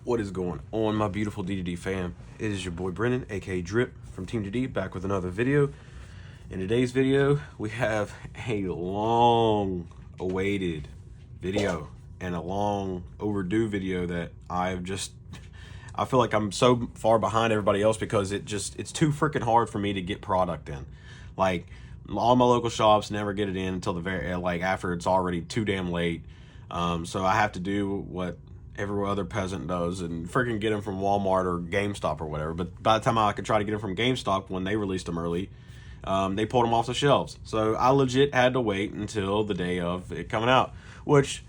What is going on, my beautiful D.D.D fam? It is your boy Brennan, aka Drip, from Team-DDD, back with another video. In today's video, we have a long-awaited video and a long overdue video that I feel like I'm so far behind everybody else because it's too freaking hard for me to get product in. Like, all my local shops never get it in until the very, after it's already too damn late. So I have to do what every other peasant does and freaking get them from Walmart or GameStop or whatever. But by the time I could try to get them from GameStop when they released them early, they pulled them off the shelves. So I legit had to wait until the day of it coming out, which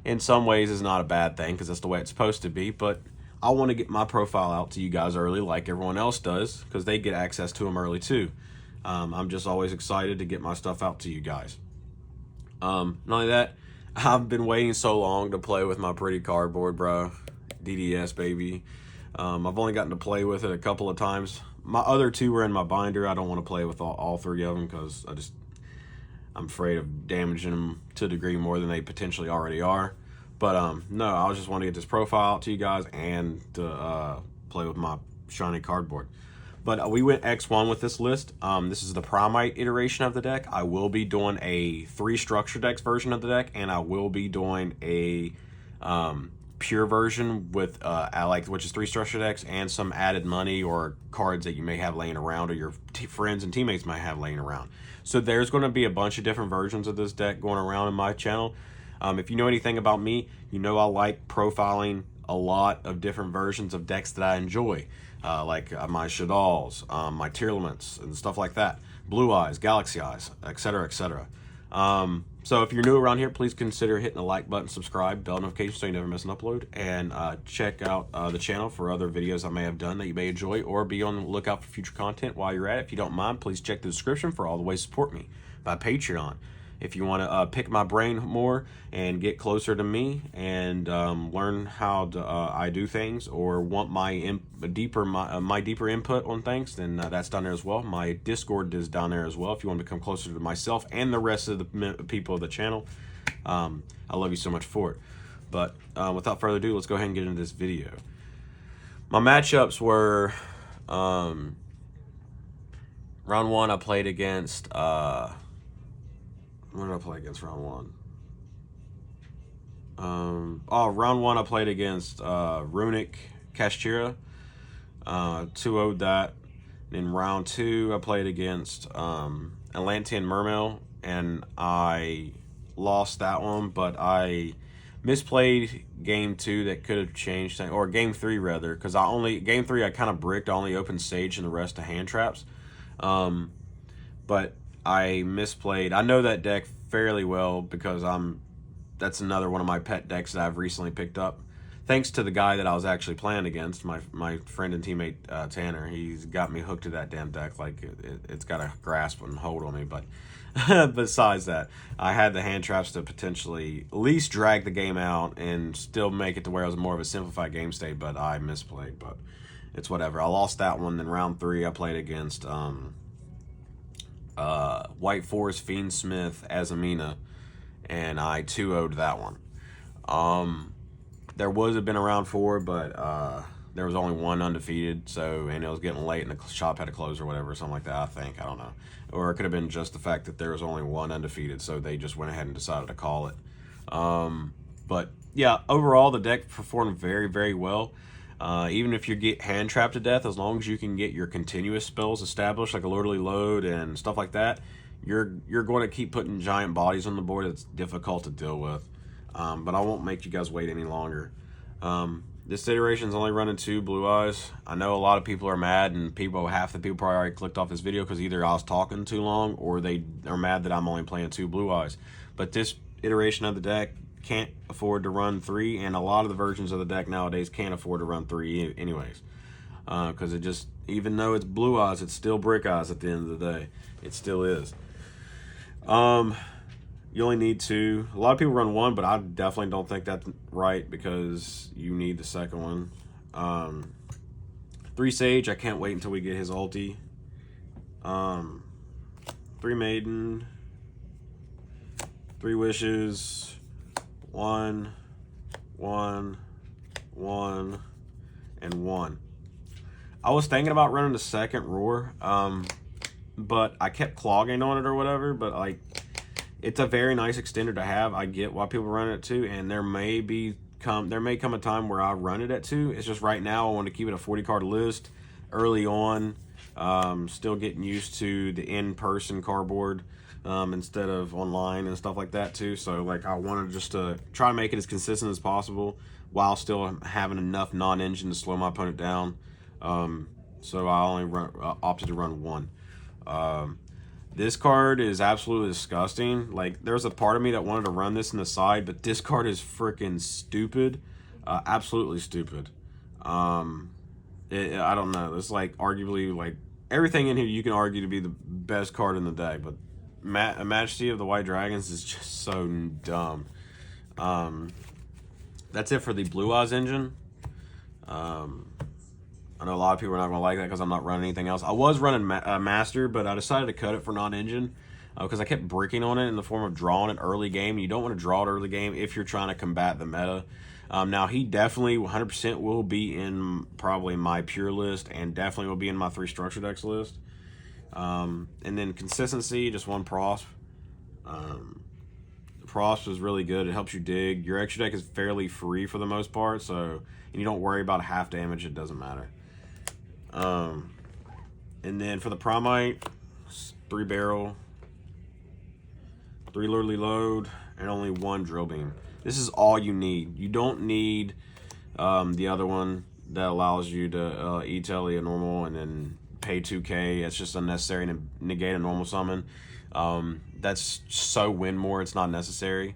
in some ways is not a bad thing because that's the way it's supposed to be. But I want to get my profile out to you guys early like everyone else does because they get access to them early too. I'm just always excited to get my stuff out to you guys. Not only that, I've been waiting so long to play with my pretty cardboard, bro. DDS, baby. I've only gotten to play with it a couple of times. My other two were in my binder. I don't want to play with all three of them because I'm afraid of damaging them to a degree more than they potentially already are. But no, I just want to get this profile out to you guys and to play with my shiny cardboard. But we went X1 with this list. This is the Primite iteration of the deck. I will be doing a 3 structure decks version of the deck, and I will be doing a pure version with which is 3 structure decks and some added money or cards that you may have laying around or your friends and teammates might have laying around. So there's going to be a bunch of different versions of this deck going around in my channel. If you know anything about me, you know I like profiling a lot of different versions of decks that I enjoy. Like my Shaddolls, my Tearlaments, and stuff like that. Blue Eyes, Galaxy Eyes, etc., etc. So if you're new around here, please consider hitting the like button, subscribe, bell notification so you never miss an upload, and check out the channel for other videos I may have done that you may enjoy, or be on the lookout for future content while you're at it. If you don't mind, please check the description for all the ways to support me by Patreon. If you want to pick my brain more and get closer to me and learn how I do things, or want my deeper input on things, then that's down there as well. My Discord is down there as well if you want to become closer to myself and the rest of the people of the channel. I love you so much for it. But without further ado, let's go ahead and get into this video. My matchups were round 1 I played against what did I play against round 1? Round 1 I played against Runic Kashchira. 2-0'd that. In round 2 I played against Atlantean Mermail, and I lost that one, but I misplayed game 2 that could have changed things, or game 3 rather, because game 3 I kind of bricked. I only opened Sage and the rest to hand traps. But I misplayed. I know that deck fairly well because that's another one of my pet decks that I've recently picked up. Thanks to the guy that I was actually playing against, my friend and teammate Tanner. He's got me hooked to that damn deck. Like it's got a grasp and hold on me. But besides that, I had the hand traps to potentially at least drag the game out and still make it to where it was more of a simplified game state. But I misplayed. But it's whatever. I lost that one. Then round 3 I played against White Forest Fiendsmith Azamina, and I 2-0'd that one. There would have been a round 4, but there was only one undefeated, and it was getting late and the shop had to close or whatever, something like that, I think. I don't know. Or it could have been just the fact that there was only one undefeated, so they just went ahead and decided to call it. But yeah, overall the deck performed very, very well. Even if you get hand trapped to death, as long as you can get your continuous spells established, like a Lordly Load and stuff like that, you're going to keep putting giant bodies on the board. It's difficult to deal with. But I won't make you guys wait any longer. This iteration is only running 2 Blue Eyes. I know a lot of people are mad, and half the people probably already clicked off this video because either I was talking too long or they are mad that I'm only playing 2 Blue Eyes. But this iteration of the deck can't afford to run 3, and a lot of the versions of the deck nowadays can't afford to run 3 anyways, because even though it's Blue Eyes, it's still Brick Eyes at the end of the day. It still is. You only need 2. A lot of people run 1, but I definitely don't think that's right because you need the second one. 3 Sage, I can't wait until we get his ulti. 3 Maiden, 3 Wishes, 1, 1, 1, and 1. I was thinking about running the second roar, but I kept clogging on it or whatever. But like, it's a very nice extender to have. I get why people run it at 2, and there may come a time where I run it at 2. It's just right now I want to keep it a 40 card list early on. Still getting used to the in-person cardboard instead of online and stuff like that too. So like, I wanted just to try to make it as consistent as possible while still having enough non-engine to slow my opponent down. So I only opted to run 1. This card is absolutely disgusting. Like, there's a part of me that wanted to run this in the side, but this card is freaking stupid. Absolutely stupid. I don't know. It's like arguably like everything in here you can argue to be the best card in the deck, but Majesty of the White Dragons is just so dumb. That's it for the Blue Eyes engine. I know a lot of people are not going to like that because I'm not running anything else. I was running Master, but I decided to cut it for non-engine because I kept bricking on it in the form of drawing it early game. You don't want to draw it early game if you're trying to combat the meta. Now, he definitely 100% will be in probably my pure list and definitely will be in my 3 structure decks list. And then consistency, just 1 Prosp. Prosp is really good. It helps you dig. Your extra deck is fairly free for the most part, so and you don't worry about half damage. It doesn't matter. And then for the Primite, 3 beryl, 3 literally load, and only 1 drill beam. This is all you need. You don't need the other one that allows you to e-tele a normal and then pay 2k. It's just unnecessary to negate a normal summon. That's so win more. It's not necessary.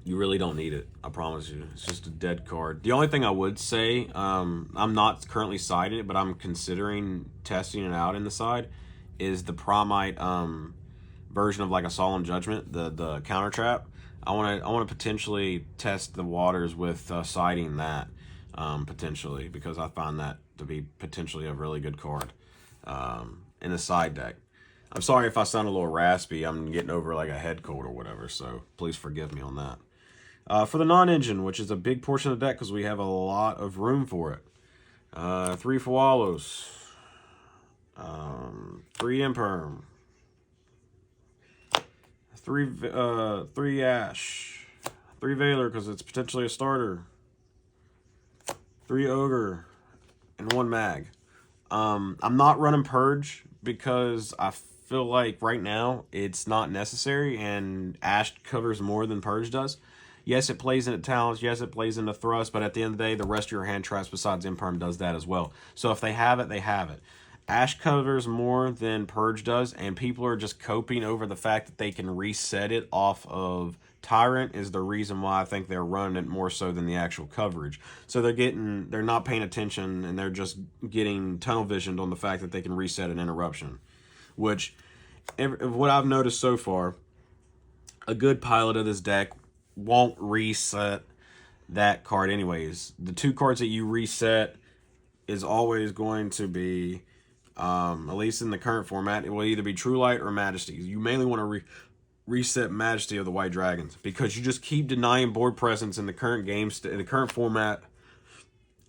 You really don't need it. I promise you. It's just a dead card. The only thing I would say, I'm not currently siding it, but I'm considering testing it out in the side, is the Primite version of like a Solemn Judgment, the counter trap. I want to potentially test the waters with siding that potentially, because I find that to be potentially a really good card in the side deck. I'm sorry if I sound a little raspy. I'm getting over like a head cold or whatever, so please forgive me on that. For the non-engine, which is a big portion of the deck because we have a lot of room for it. 3 Fawalos, 3 Imperm, 3 Ash, 3 Valor because it's potentially a starter, 3 Ogre, and 1 Mag. I'm not running Purge because I feel like right now it's not necessary, and Ash covers more than Purge does. Yes, it plays into talents. Yes, it plays into thrust. But at the end of the day, the rest of your hand traps besides Imperm does that as well. So if they have it, they have it. Ash covers more than Purge does, and people are just coping over the fact that they can reset it off of Tyrant is the reason why I think they're running it more so than the actual coverage. So they're not paying attention, and they're just getting tunnel visioned on the fact that they can reset an interruption. Which, what I've noticed so far, a good pilot of this deck won't reset that card anyways. The 2 cards that you reset is always going to be, at least in the current format, it will either be True Light or Majesty. You mainly want to reset Majesty of the White Dragons because you just keep denying board presence in the current game, in the current format,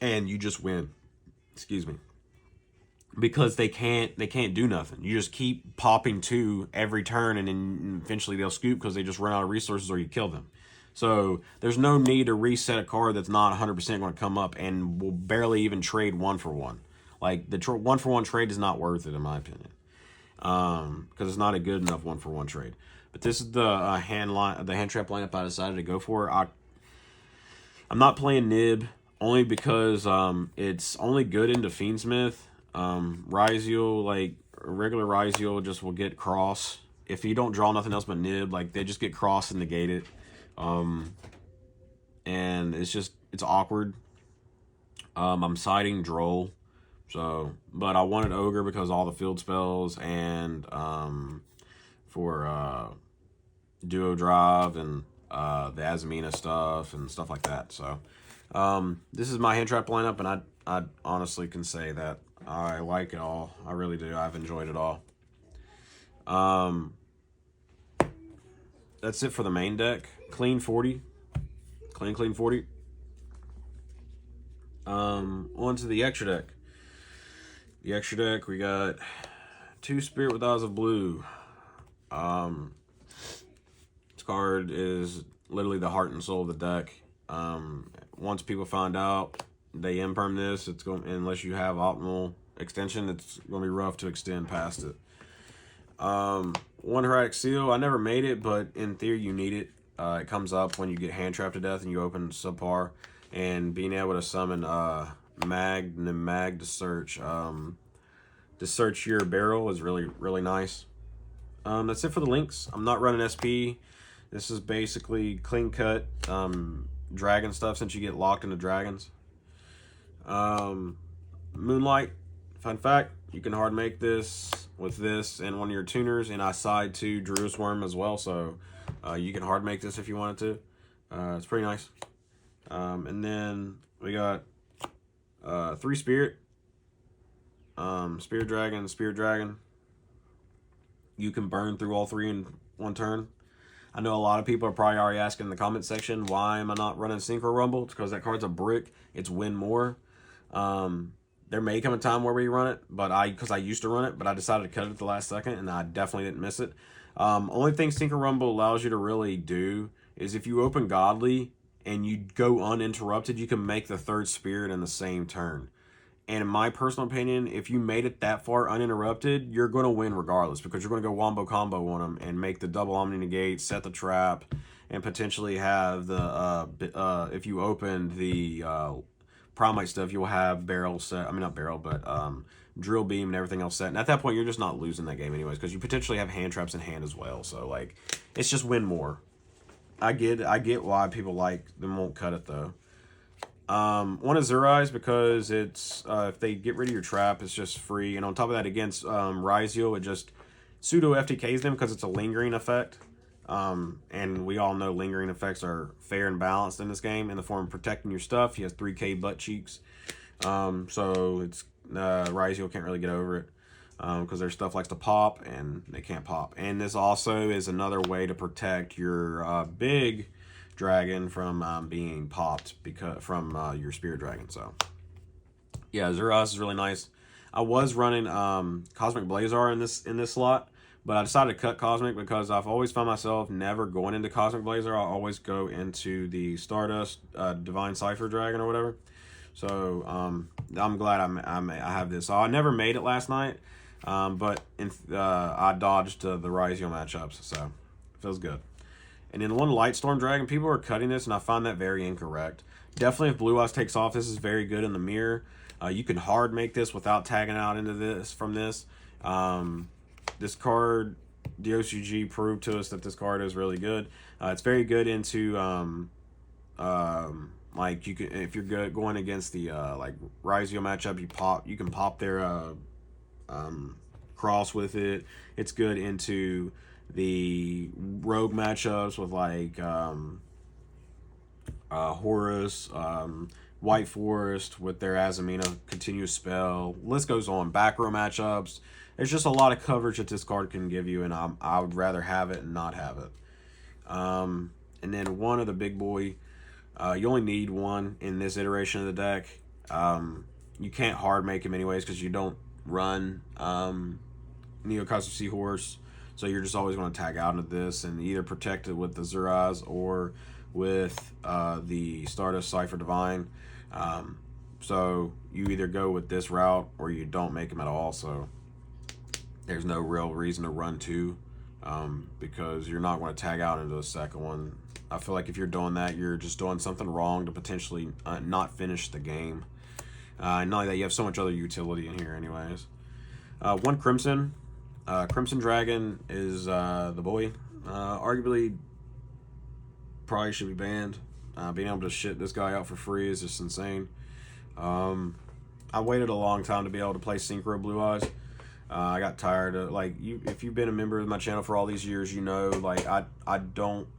and you just win. Excuse me. Because they can't do nothing. You just keep popping 2 every turn, and then eventually they'll scoop because they just run out of resources or you kill them. So there's no need to reset a card that's not 100% going to come up and will barely even trade 1-for-1. Like, the 1-for-1 trade is not worth it in my opinion, because it's not a good enough 1-for-1 trade. But this is the hand trap lineup I decided to go for. I'm not playing Nib only because it's only good into Fiendsmith. Ryziel, like regular Ryziel, just will get cross if you don't draw nothing else but Nib. Like, they just get cross and negate it. And it's awkward. I'm siding Droll, but I wanted Ogre because all the field spells and for Duo Drive and the Azamina stuff and stuff like that. So this is my hand trap lineup, and I honestly can say that I like it all. I really do. I've enjoyed it all. That's it for the main deck. Clean 40. Clean 40. On to the extra deck. The extra deck, we got 2 Spirit with Eyes of Blue. This card is literally the heart and soul of the deck. Once people find out they imperm this, it's going, unless you have optimal extension, it's going to be rough to extend past it. One Hermetic Seal, I never made it, but in theory you need it. It comes up when you get hand trapped to death and you open subpar, and being able to summon Mag to search your beryl is really nice. That's it for the links. I'm not running SP. This is basically clean cut dragon stuff since you get locked into dragons. Moonlight, fun fact, you can hard make this with this and one of your tuners, and I side to Druid's Worm as well, so you can hard make this if you wanted to. It's pretty nice. And then we got 3 Spirit. Spirit Dragon. You can burn through all 3 in one turn. I know a lot of people are probably already asking in the comment section, why am I not running Synchro Rumble? It's because that card's a brick. It's win more. There may come a time where we run it, but because I used to run it, but I decided to cut it at the last second, and I definitely didn't miss it. Only thing Synchro Rumble allows you to really do is if you open Godly and you go uninterrupted, you can make the 3rd Spirit in the same turn. And in my personal opinion, if you made it that far uninterrupted, you're going to win regardless, because you're going to go wombo combo on them and make the double Omni Negate, set the trap, and potentially have the, if you opened the Primite stuff, you'll have Beryl set, I mean not Beryl, but Drill Beam and everything else set. And at that point, you're just not losing that game anyways, because you potentially have hand traps in hand as well. So, like, it's just win more. I get why people like them, won't cut it though. One is Zuri's because it's if they get rid of your trap, it's just free. And on top of that, against Yugioh, it just pseudo FTKs them because it's a lingering effect. And we all know lingering effects are fair and balanced in this game in the form of protecting your stuff. He has 3k butt cheeks. So it's Yugioh can't really get over it because their stuff likes to pop and they can't pop. And this also is another way to protect your big dragon from being popped from your spirit dragon. So yeah, Zuri's is really nice. I was running Cosmic Blazar in this slot, but I decided to cut Cosmic because I've always found myself never going into Cosmic Blazar. I always go into the Stardust Divine Cipher Dragon or whatever. So I'm glad I have this. So I never made it last night, but I dodged the Yugioh matchups, so it feels good. And then one Lightstorm Dragon, people are cutting this, and I find that very incorrect. Definitely, if Blue Eyes takes off, this is very good in the mirror. You can hard make this without tagging out into this from this. This card, DOCG proved to us that this card is really good. It's very good into like you can, if you're good going against the like Yugioh matchup, you can pop their cross with it. It's good into the rogue matchups with like Horus, White Forest with their Azamina continuous spell. List goes on. Back row matchups. There's just a lot of coverage that this card can give you, and I would rather have it and not have it. And then one of the big boy, you only need one in this iteration of the deck. You can't hard make him anyways because you don't run Neo Cosmic Seahorse. So you're just always going to tag out into this and either protect it with the Zuri's or with the Stardust Cipher Divine. So you either go with this route or you don't make him at all. So there's no real reason to run 2 because you're not going to tag out into the second one. I feel like if you're doing that, you're just doing something wrong to potentially not finish the game. Not only that, you have so much other utility in here anyways. One Crimson. Crimson Dragon is the boy. Arguably, probably should be banned. Being able to shit this guy out for free is just insane. I waited a long time to be able to play Synchro Blue Eyes. I got tired of, like, if you've been a member of my channel for all these years, you know, like, I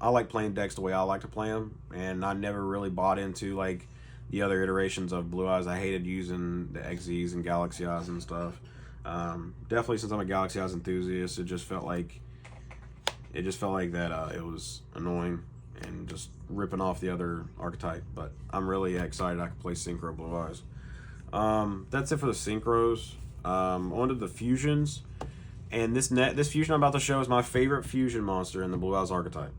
like playing decks the way I like to play them, and I never really bought into, like, the other iterations of Blue Eyes. I hated using the XZs and Galaxy Eyes and stuff. Definitely since I'm a Galaxy Eyes enthusiast, it just felt like that it was annoying. and just ripping off the other archetype. But I'm really excited I can play Synchro Blue Eyes. That's it for the Synchros. On to the fusions. And this fusion I'm about to show is my favorite fusion monster in the Blue Eyes archetype.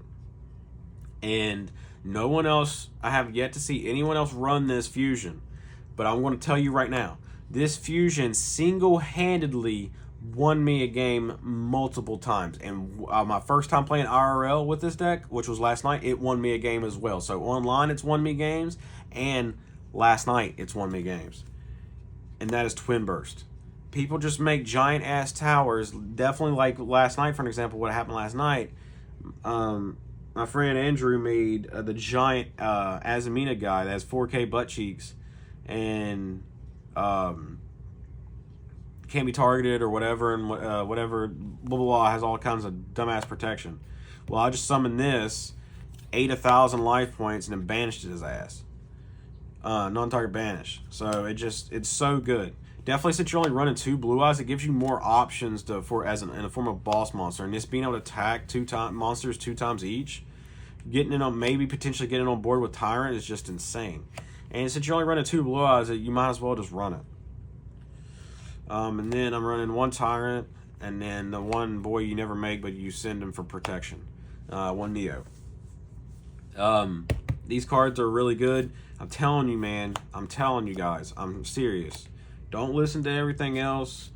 And no one else, I have yet to see anyone else run this fusion. But I'm going to tell you right now, this fusion single-handedly won me a game multiple times. And my first time playing IRL with this deck, which was last night, it won me a game as well. So online, it's won me games. And last night, it's won me games. And that is Twin Burst. People just make giant-ass towers. Definitely like last night, for an example, what happened last night. My friend Andrew made the giant Azamina guy that has 4K butt cheeks. And can't be targeted or whatever, and whatever, blah, blah, blah, has all kinds of dumbass protection. Well, I just summoned this, ate 1,000 life points, and then banished his ass. Non-target banish. So it's so good. Definitely, since you're only running 2 Blue Eyes, it gives you more options in the form of boss monster. And this being able to attack monsters 2 times each, maybe potentially getting on board with Tyrant is just insane. And since you're only running 2 Blue Eyes, you might as well just run it. And then I'm running 1 Tyrant, and then the 1 boy you never make, but you send him for protection. 1 Neo. These cards are really good. I'm telling you, man. I'm telling you guys. I'm serious. Don't listen to everything else.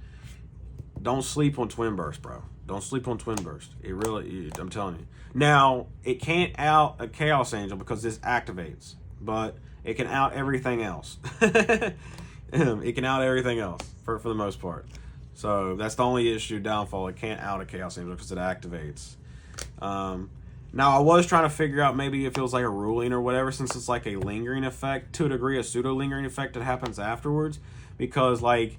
Don't sleep on Twin Burst, bro. Don't sleep on Twin Burst. I'm telling you. Now, it can't out a Chaos Angel because this activates, but it can out everything else. It can out everything else for the most part. So that's the only issue, downfall. It can't out a Chaos Angel because it activates. Now, I was trying to figure out maybe if it was like a ruling or whatever, since it's like a lingering effect, to a degree, a pseudo-lingering effect that happens afterwards. Because like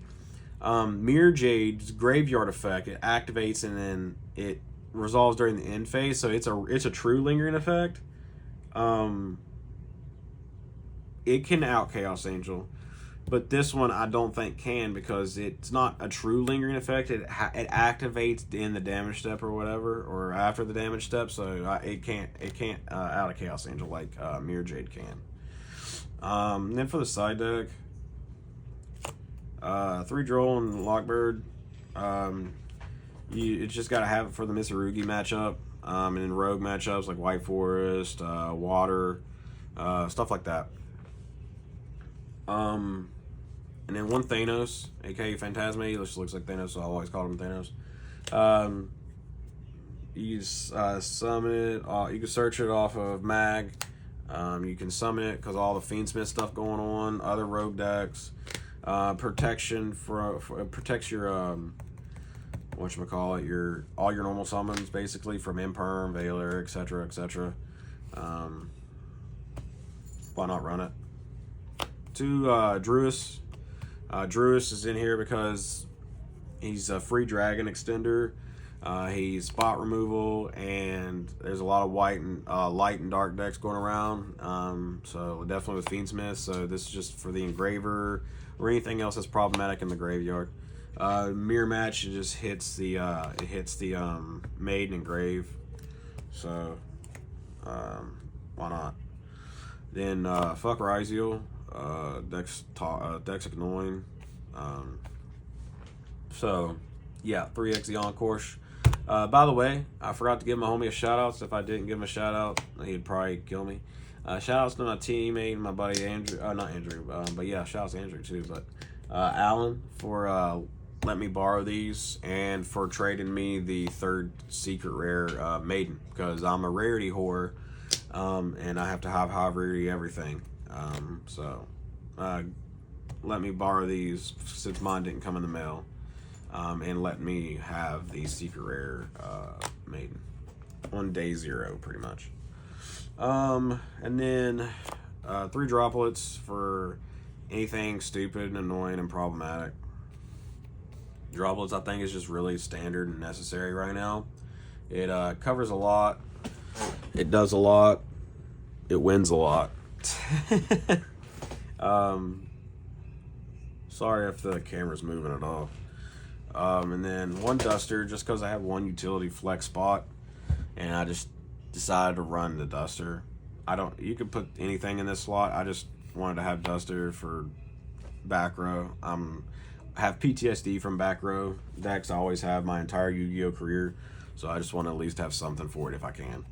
Mirror Jade's graveyard effect, it activates and then it resolves during the end phase. So it's a true lingering effect. It can out Chaos Angel, but this one I don't think can, because it's not a true lingering effect. It activates in the damage step or whatever, or after the damage step. So it can't out a Chaos Angel like Mirror Jade can. Then for the side deck, 3 Droll and Lockbird. You just gotta have it for the Mitsurugi matchup, and in rogue matchups like White Forest, Water, stuff like that. And then 1 Thanos, aka Phantasme. He just looks like Thanos, so I always call him Thanos. You summon it. You can search it off of Mag. You can summon it because all the Fiendsmith stuff going on. Other rogue decks. Protection protects your whatchamacallit, all your normal summons basically from Imperm, Veiler, etc., etc. Why not run it? 2 Druis. Druis is in here because he's a free dragon extender. He's spot removal, and there's a lot of white and light and dark decks going around. So definitely with Fiendsmith. So this is just for the engraver or anything else that's problematic in the graveyard. Mirror match, it just hits the maiden and grave. So why not? Then fuck Ryziel. Deck's annoying. So yeah, 3 Exion Korsh. By the way, I forgot to give my homie a shout out. So if I didn't give him a shout out, he'd probably kill me. Shout outs to my teammate and my buddy Andrew. Not Andrew, but yeah, shout outs to Andrew too. But Alan for letting me borrow these, and for trading me the 3rd secret rare maiden, because I'm a rarity whore, and I have to have high rarity everything. So let me borrow these since mine didn't come in the mail, and let me have the secret rare maiden on day 0 pretty much. And then 3 droplets for anything stupid and annoying and problematic. Droplets, I think, is just really standard and necessary right now. It covers a lot. It does a lot. It wins a lot. Sorry if the camera's moving at all. And then 1 Duster, just because I have 1 utility flex spot, and I just decided to run the Duster. You could put anything in this slot. I just wanted to have Duster for back row. I have PTSD from back row decks. I always have my entire Yu-Gi-Oh career, so I just want to at least have something for it if I can.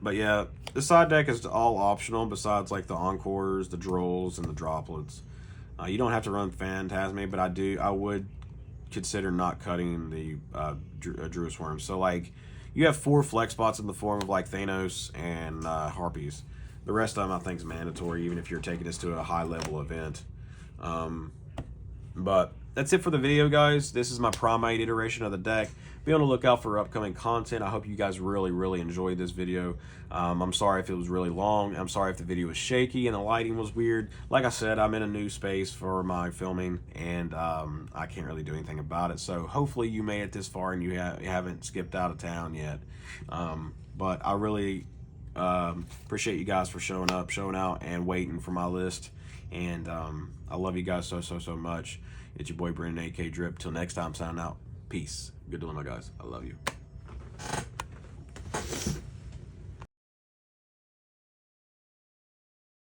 But yeah, the side deck is all optional besides like the Encores, the Drolls, and the Droplets. You don't have to run Phantasme, but I would consider not cutting the Druis Worm. So like, you have 4 flex spots in the form of like Thanos and Harpies. The rest of them I think is mandatory, even if you're taking this to a high level event. But that's it for the video, guys. This is my Primite iteration of the deck. Be on the lookout for upcoming content. I hope you guys really enjoyed this video. I'm sorry if it was really long. I'm sorry if the video was shaky and the lighting was weird. Like I said, I'm in a new space for my filming, and I can't really do anything about it. So hopefully you made it this far and you haven't skipped out of town yet. But I really appreciate you guys for showing up, showing out, and waiting for my list. And I love you guys so much. It's your boy Brandon, AK Drip. Till next time, signing out. Peace. Good doing, my guys. I love you.